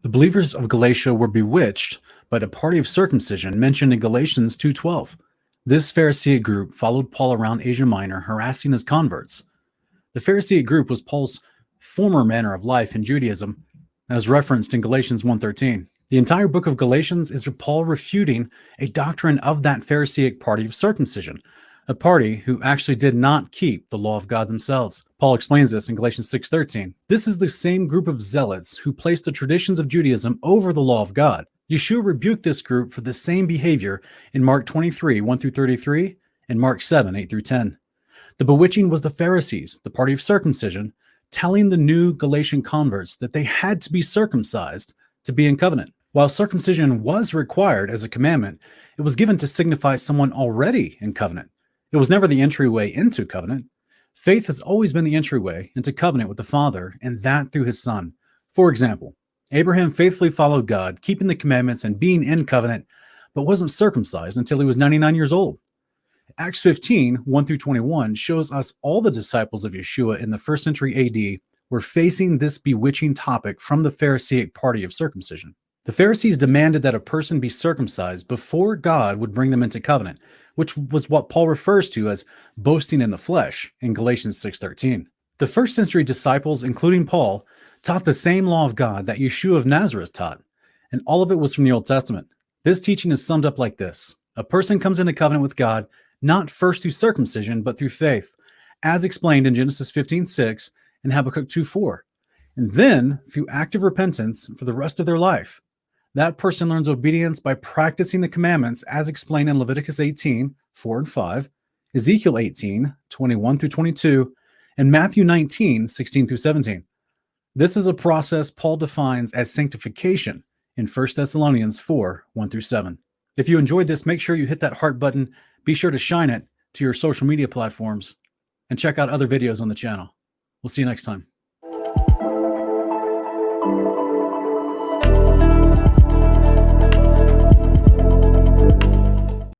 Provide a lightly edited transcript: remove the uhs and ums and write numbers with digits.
The believers of Galatia were bewitched by the party of circumcision mentioned in Galatians 2:12. This Pharisaic group followed Paul around Asia Minor, harassing his converts. The Pharisaic group was Paul's former manner of life in Judaism, as referenced in Galatians 1:13. The entire book of Galatians is Paul refuting a doctrine of that Pharisaic party of circumcision, a party who actually did not keep the law of God themselves. Paul explains this in Galatians 6:13. This is the same group of zealots who placed the traditions of Judaism over the law of God. Yeshua rebuked this group for the same behavior in Mark 23, 1-33, and Mark 7, 8-10. The bewitching was the Pharisees, the party of circumcision, telling the new Galatian converts that they had to be circumcised to be in covenant. While circumcision was required as a commandment, it was given to signify someone already in covenant. It was never the entryway into covenant. Faith has always been the entryway into covenant with the Father, and that through his Son. For example, Abraham faithfully followed God, keeping the commandments and being in covenant, but wasn't circumcised until he was 99 years old. Acts 15, 1-21 shows us all the disciples of Yeshua in the 1st century AD were facing this bewitching topic from the Pharisaic party of circumcision. The Pharisees demanded that a person be circumcised before God would bring them into covenant, which was what Paul refers to as boasting in the flesh in Galatians 6:13. The 1st century disciples, including Paul, taught the same law of God that Yeshua of Nazareth taught, and all of it was from the Old Testament. This teaching is summed up like this. A person comes into covenant with God not first through circumcision, but through faith, as explained in Genesis 15:6 and Habakkuk 2:4, and then through active repentance for the rest of their life. That person learns obedience by practicing the commandments as explained in Leviticus 18:4-5, Ezekiel 18:21-22, and Matthew 19:16-17. This is a process Paul defines as sanctification in 1 Thessalonians 4:1-7. If you enjoyed this, make sure you hit that heart button. Be sure to shine it to your social media platforms and check out other videos on the channel. We'll see you next time.